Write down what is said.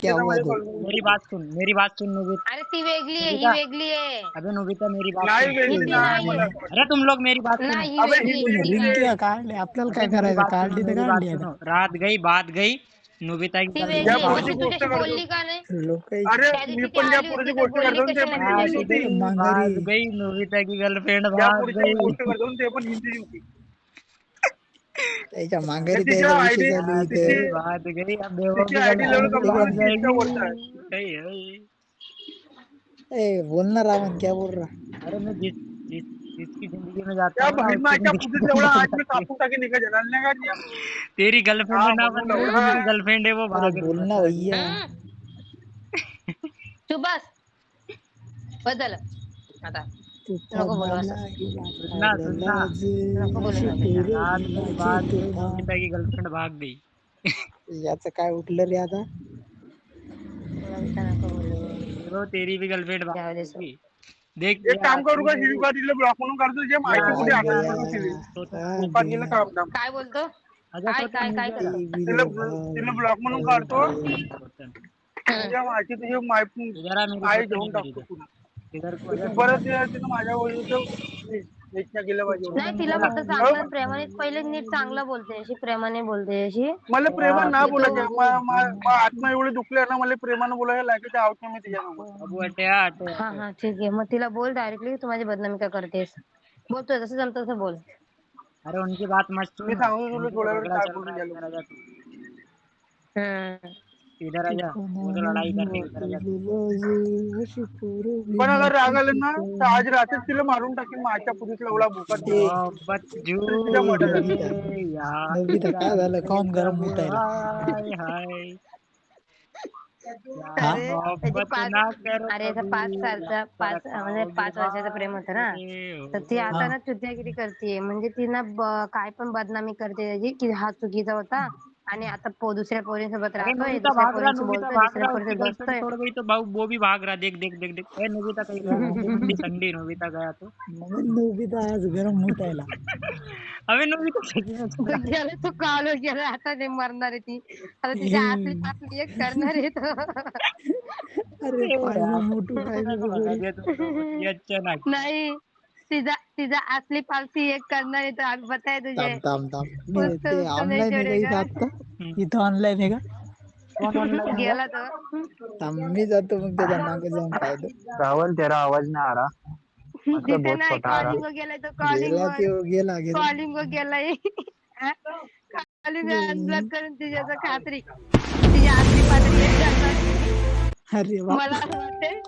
क्या हुआ तो? मेरी बात सुन नोबिता। अरे ती वेगळी आहे, ही वेगळी आहे. अबे नोबिता मेरी बात नाही सुन। वेगळी नाही मला अरे तुम लोग मेरी बात सुनो। नाही ही अबे वेगळी ही आहे, वेगळी ती आहे. रिंग्या काढले आपल्याला काय अबे मेरी करायचं? बात सुनो, काढली तर मेरी बात काढली आता. सुनो। बात गई नोबिता की ती गर्लफ्रेंड वेगळी आहे. या मग पुढची ती गोष्ट तुझ्याशी करतो. बोलली का नाही? लोक अरे त्या मी दिवशी ती पण ज्या आली पुढची होती तर गोष्ट बोलली करतो ते पण कशाला हिंदीच नाही? होती. मांगारी भाग गई नोबिता की गर्लफ्रेंड ज्या भाग पुढची गई। गोष्ट करतो ते पण हिंदीच होती. त्याच्या तर मांगारी तिच्या द्यायचा विषय आयडी चालू तिची इथे. भाग गई अब बेवकूफ तिची की आयडी लेवल गर्लफ्रेंड कमी भाग करून तीसच्या जाएगी। वरचा आहे. hey, hey। ए बोलना रावण, क्या बोल रहा? अरे मैं जिसकी जिंदगी में जाता त्या हूँ ना बहीण उसकी माझ्या जिंदगी पुढील में एवढा नहीं आज मी जाती। कापून टाकी निघा जनाल नाही का जिया? तेरी गर्लफ्रेंड हा ना म्हणून बन रही, एवढा जिसकी गर्लफ्रेंड है वो अरे भाग रही बोलना बता भैया. तू बस बदल आता. तुफान नको बोलू मला असं. सुनना लाज नको बोलू अशी नोबिता. पुरविलाची बात गई तुफान. नोबिता की गर्लफ्रेंड भाग गई। याचं काय उठलं रे आता? नोबिता नको बोलू. ब्रो तेरी भी गर्लफ्रेंड भाग जाऊ दे सो. जाएगी। देख एक काम करू का हिवी का ब्लॉक म्हणून काढतो जे ये माहिती आ कुठे गई आखून आ करू गई तिथे आ दुकान गेलं गया काम दाम काय बोलतो? आजा काय सोचन काय काय नीचे करतो? तिला ब्लॉक म्हणून काढतो सोचन तुझ्या माहिती तुझी माहिती इधर आ मेरी आई सोचन घेऊन इधर टाकतो इधर पुन्हा इधर को तर आजा ती सोचन परत तिनं माझ्या वडील नेटच्या गेल्या पाहिजे नाही तिला फक्त चांगलं प्रेमाने पहिले नीट चांगलं बोलते अशी, प्रेमाने बोलते अशी. मला प्रेमान ना की तो बोलायचं आत्मा एवढे दुखले ना मला प्रेमानं बोलायला लागायचं आहोत मी तिच्यासोबत. अब हटया हटे हा हा ठीक आहे, मग तिला बोल डायरेक्टली तू माझी बदनामी का करतेस. बोलतोय जसं जमतं तसं बोल. अरे उनकी बात मत मी सुन, सांगू तुला उनकी तो थोड्या वेळ झगड़ा काय चल बोलून रहा है, गेलो इधर आजा तू हम्म. इधर आजा, वो तो लड़ाई कर रही है, इधर आजा तू। अशी पण अगर राग आले पुरविलाची ना तर तुफान. आज रात्रीच तिला मारून टाकीन माझ्या पुरीतला एवढा भुका ए मोहब्बत तुझ्या झूठ मर्डर नोबिता, है यार नोबिता काय झालं? जाने कोण गरम कब, उठायला? हाय हाय हा यार अरे त्याची मोहब्बत पाच, ना करो अरे याचा कभी 5 सालचा कर 5 म्हणजे पाओगे 5 वर्षाचं प्रेम होतं ना. वादे तर ती हो। आता हा ना चुतियागिरी करते, म्हणजे ती ना काय पण बदनामी करते त्याची की हा चुकीचा होता आणि आता दुसऱ्या पोरींसोबत अरे राहतोय, दुसऱ्या पोरींशी नोबिता बोलतोय, भाग दुसऱ्या रहा उसकी पोरींसोबत गर्लफ्रेंड बसतोय. छोड़ गई तो भाऊ वो भी भाग रहा, देख देख देख देख ए नोबिता कहीं गया, मंडी मंडी संडी नोबिता गया तो म्हणून नोबिता आज गरम उठायला. अबे नोबिता सच में छोड़ा गेला तो काल गेला, आता नाही मरणार आहे ती. आता तिच्या आतली पासली एक करणार आहे तो. अरे ए पाहिजे यार मोठू तुम काय लोगों को नको भगा करू. दिया तुम लोगों को, ये अच्छा ना किया। नाही तिचा तिचा असली पालसी एक करणार आहे तो, आम्ही बताय तुझे. थांब थांब थांब. ते उसको नहीं ऑनलाईन आहे का इथं छोड़ेगा. आत्ता? इथं ऑनलाईन आहे का? कौन ऑनलाइन है? गेला तो. थांब मी जातो मग त्याच्या मागे जाऊन पाहतो. राहुल तेरा आवाज ना आ रहा मतलब तिथे बहुत नाही, छोटा आ रहा कॉलिंग वर गेलाय तो, कॉलिंग गेला वर. ते गेला गेला. कॉलिंग वर गेलाय. कॉलिंग अनब्लॉक करून तिच्याचं खात्री, तिची आतली पात्री एक करणार. अरे बाप. मला असं वाटते